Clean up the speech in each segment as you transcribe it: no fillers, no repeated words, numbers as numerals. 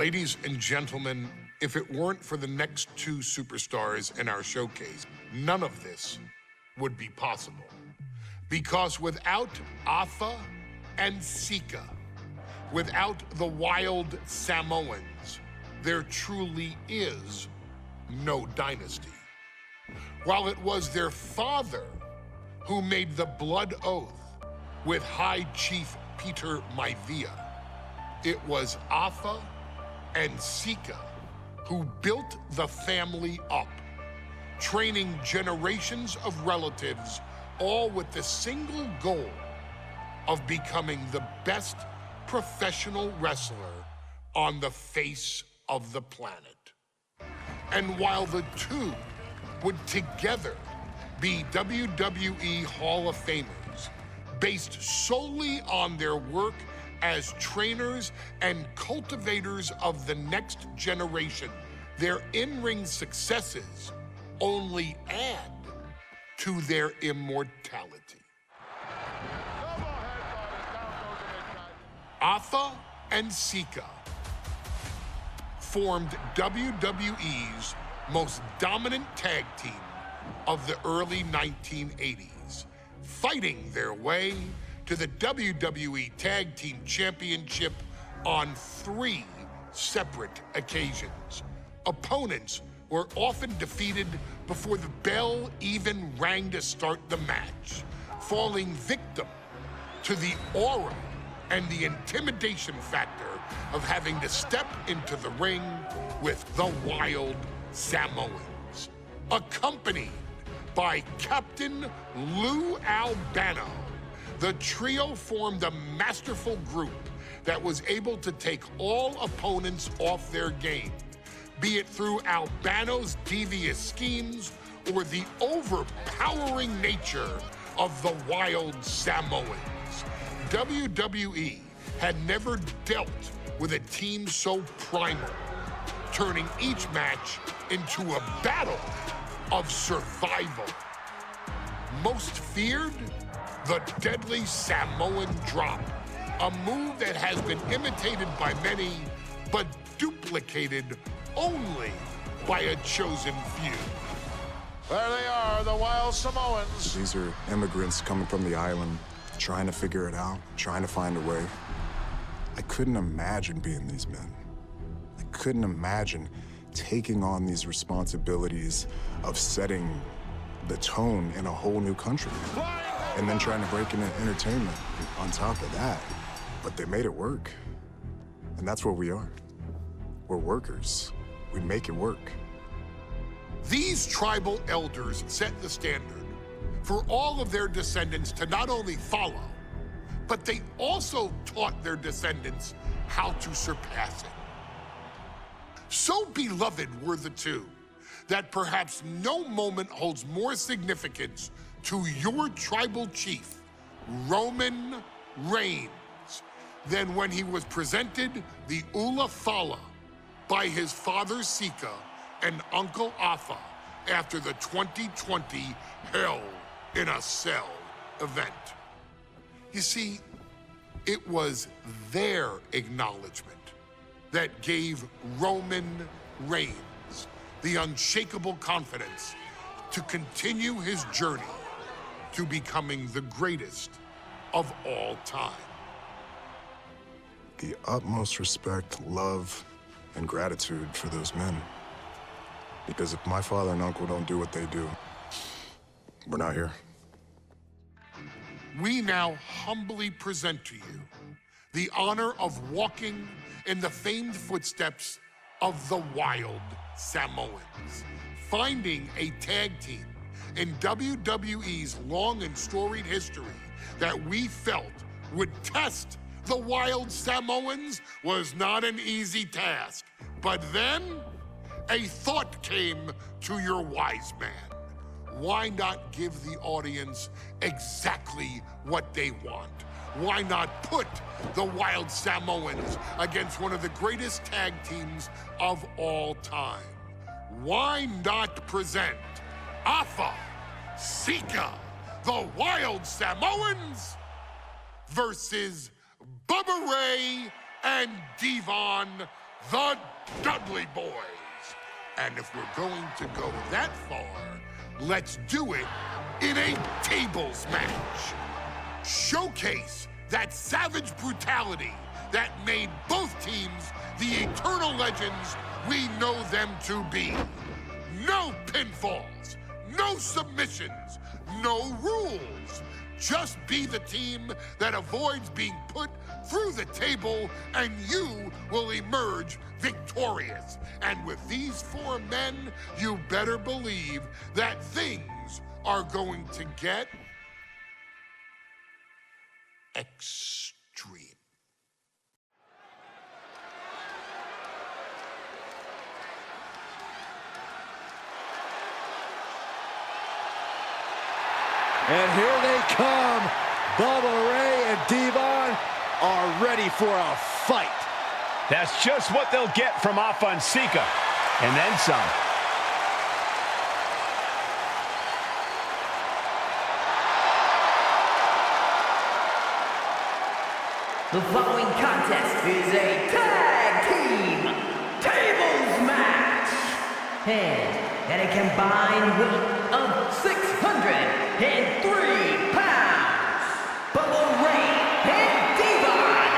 Ladies and gentlemen, if it weren't for the next two superstars in our showcase, none of this would be possible. Because without Afa and Sika, without the wild Samoans, there truly is no dynasty. While it was their father who made the blood oath with High Chief Peter Maivia, it was Afa and Sika who built the family up, training generations of relatives, all with the single goal of becoming the best professional wrestler on the face of the planet. And while the two would together be WWE Hall of Famers, based solely on their work as trainers and cultivators of the next generation, their in-ring successes only add to their immortality. Afa and Sika formed WWE's most dominant tag team of the early 1980s, fighting their way to the WWE Tag Team Championship on 3 separate occasions. Opponents were often defeated before the bell even rang to start the match, falling victim to the aura and the intimidation factor of having to step into the ring with the wild Samoans, accompanied by Captain Lou Albano. The trio formed a masterful group that was able to take all opponents off their game, be it through Albano's devious schemes or the overpowering nature of the wild Samoans. WWE had never dealt with a team so primal, turning each match into a battle of survival. Most feared, the deadly Samoan drop, a move that has been imitated by many, but duplicated only by a chosen few. There they are, the wild Samoans. These are immigrants coming from the island, trying to figure it out, trying to find a way. I couldn't imagine being these men. I couldn't imagine taking on these responsibilities of setting the tone in a whole new country. And then trying to break into entertainment on top of that. But they made it work. And that's what we are. We're workers. We make it work. These tribal elders set the standard for all of their descendants to not only follow, but they also taught their descendants how to surpass it. So beloved were the two that perhaps no moment holds more significance to your tribal chief, Roman Reigns, than when he was presented the Ula Fala by his father Sika and Uncle Afa after the 2020 Hell in a Cell event. You see, it was their acknowledgement that gave Roman Reigns the unshakable confidence to continue his journey to becoming the greatest of all time. The utmost respect, love, and gratitude for those men. Because if my father and uncle don't do what they do, we're not here. We now humbly present to you the honor of walking in the famed footsteps of the wild Samoans, finding a tag team in WWE's long and storied history that we felt would test the wild Samoans was not an easy task. But then a thought came to your wise man. Why not give the audience exactly what they want? Why not put the wild Samoans against one of the greatest tag teams of all time? Why not present Afa, Sika, the wild Samoans versus Bubba Ray and Devon, the Dudley Boyz. And if we're going to go that far, let's do it in a tables match. Showcase that savage brutality that made both teams the eternal legends we know them to be. No pinfalls, no submissions, no rules. Just be the team that avoids being put through the table, and you will emerge victorious. And with these four men, you better believe that things are going to get extreme. And here they come. Bubba Ray and Devon are ready for a fight. That's just what they'll get from Afa and Sika, and then some. The following contest is a tag team tables match. And at a combined weight of 603 pounds, Bubba Ray and Devon,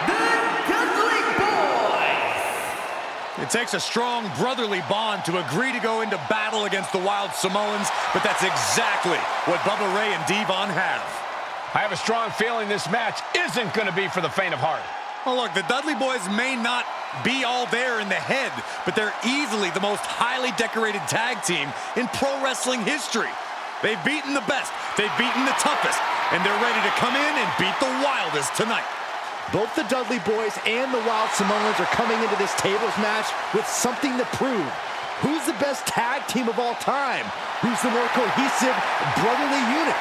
the Dudley Boyz. It takes a strong brotherly bond to agree to go into battle against the Wild Samoans, but that's exactly what Bubba Ray and Devon have. I have a strong feeling this match isn't going to be for the faint of heart. Well, look, the Dudley Boyz may not be all there in the head, but they're easily the most highly decorated tag team in pro wrestling history. They've beaten the best, they've beaten the toughest, and they're ready to come in and beat the wildest tonight. Both the Dudley Boyz and the Wild Samoans are coming into this tables match with something to prove. Who's the best tag team of all time? Who's the more cohesive, brotherly unit?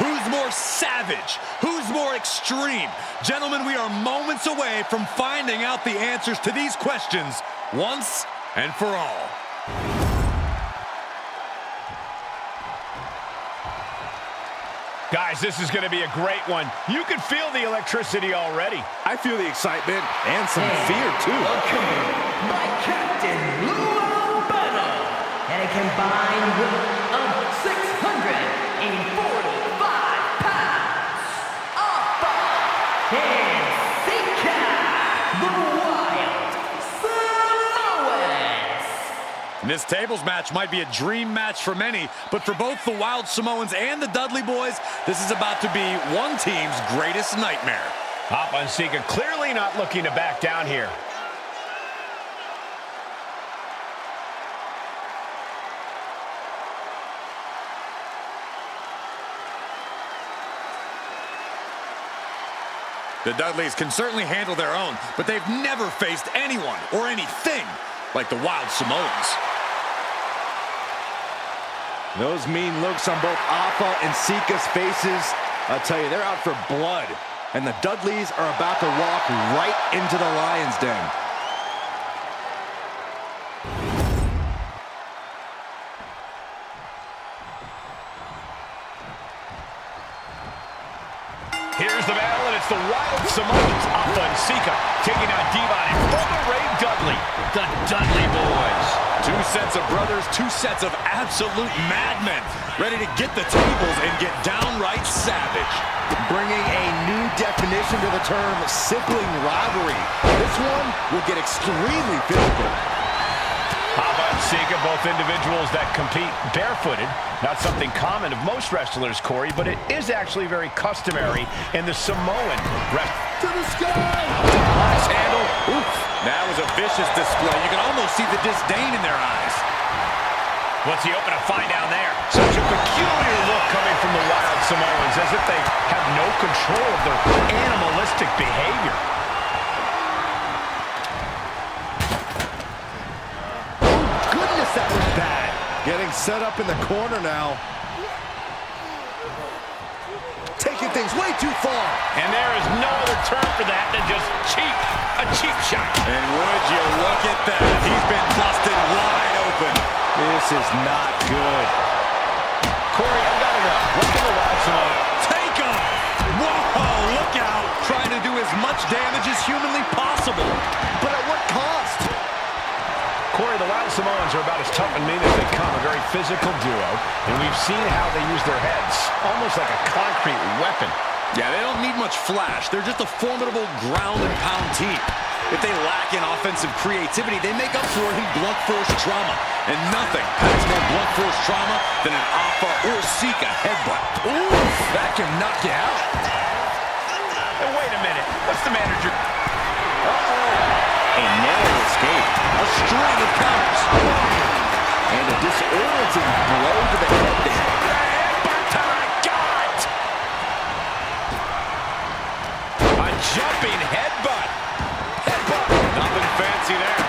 Who's more savage? Who's more extreme? Gentlemen, we are moments away from finding out the answers to these questions once and for all. Guys, this is going to be a great one. You can feel the electricity already. I feel the excitement and some fear, too. Welcome by Captain Lou Albano. At a combined weight of 645 pounds, Afa and Sika, the Wild Samoans. This tables match might be a dream match for many, but for both the Wild Samoans and the Dudley Boyz, this is about to be one team's greatest nightmare. Afa and Sika clearly not looking to back down here. The Dudleys can certainly handle their own, but they've never faced anyone or anything like the Wild Samoans. Those mean looks on both Afa and Sika's faces, I'll tell you, they're out for blood. And the Dudleys are about to walk right into the lion's den. Here's the battle, and it's the Wild Samoans, Afa and Sika, taking on Devon and Bubba Ray Dudley, the Dudley Boyz. Two sets of brothers, two sets of absolute madmen, ready to get the tables and get downright savage. Bringing a new definition to the term sibling rivalry. This one will get extremely physical. Afa and Sika, both individuals that compete barefooted. Not something common of most wrestlers, Corey, but it is actually very customary in the Samoan wrestling. To the sky! Nice handle. Oof. That was a vicious display. You can almost see the disdain in their eyes. What's he open to find down there? Such a peculiar look coming from the Wild Samoans, as if they have no control of their animalistic behavior. Goodness, that was bad. Getting set up in the corner now. Taking things way too far. And there is no other term for that than just cheap. A cheap shot. And would you look at that? He's been busted wide open. This is not good. Corey, I've got to know. What can the Wild Samoans Take him! Whoa, look out! Trying to do as much damage as humanly possible. But at what cost? Samoans are about as tough and mean as they come, a very physical duo, and we've seen how they use their heads, almost like a concrete weapon. Yeah, they don't need much flash. They're just a formidable ground and pound team. If they lack in offensive creativity, they make up for it in blunt force trauma. And nothing packs more blunt force trauma than an Alpha or Sika headbutt. Ooh, that can knock you out. And wait a minute, what's the manager? A narrow escape. A string of counters. And a disorienting blow to the head there. A jumping headbutt. Nothing fancy there.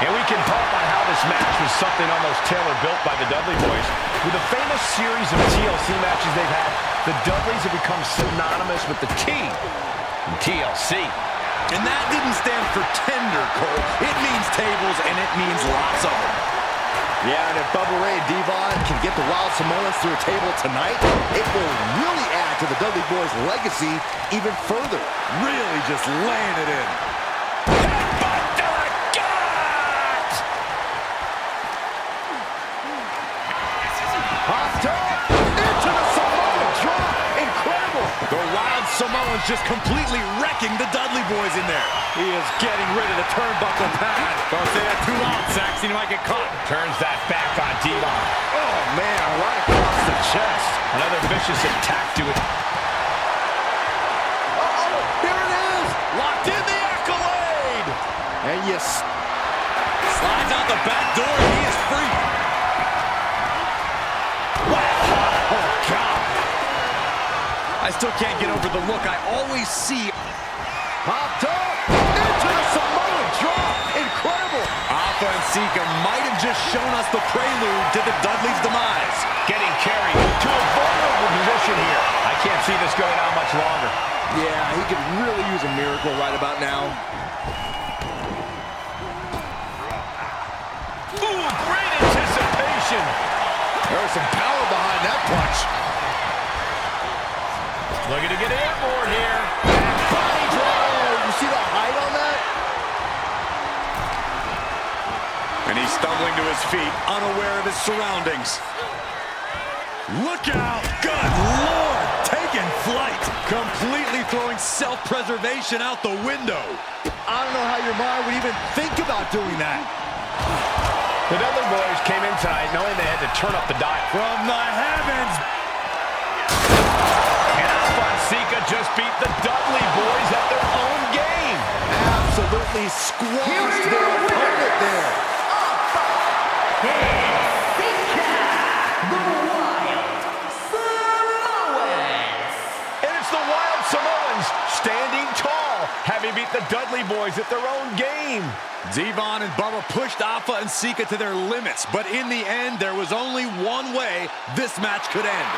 And we can harp on how this match was something almost tailor-built by the Dudley Boyz. With a famous series of TLC matches they've had, the Dudleys have become synonymous with the T in TLC. And that didn't stand for tender, Cole. It means tables, and it means lots of them. Yeah, and if Bubba Ray and Devon can get the Wild Samoans through a table tonight, it will really add to the Dudley Boyz' legacy even further. Really just laying it in. Headbutt to the gut! Hot top into the Samoan drop. Incredible. The Wild Samoans just completely wrecking the Dudley Boyz in there. He is getting rid of the turnbuckle pad. Don't say that too loud, Saxon. He might get caught. Turns that back on Devon. Oh, man, right across the chest. Another vicious attack to it. Uh-oh, here it is. Locked in the accolade. And yes, Slides out the back door, and he is free. oh, God. I still can't get over the look I always see. Popped up into the Samoan drop. Incredible. Alpha and Sika might have just shown us the prelude to the Dudley's demise. Getting carried to a vulnerable position here. I can't see this going on much longer. Yeah, he could really use a miracle right about now. Ooh, great anticipation. There was some power behind that punch. Looking to get airborne here. Body drop. You see the height on that? And he's stumbling to his feet, unaware of his surroundings. Look out! Good Lord! Taking flight! Completely throwing self-preservation out the window. I don't know how your mind would even think about doing that. The Dudley Boyz came in tonight knowing they had to turn up the dial. From the heavens! And Alpha and Sika just beat the Dudley Boyz at their own game. Absolutely squashed their opponent there. And it's the Wild Samoans standing tall, having beat the Dudley Boyz at their own game. Devon and Bubba pushed Alpha and Sika to their limits, but in the end, there was only one way this match could end.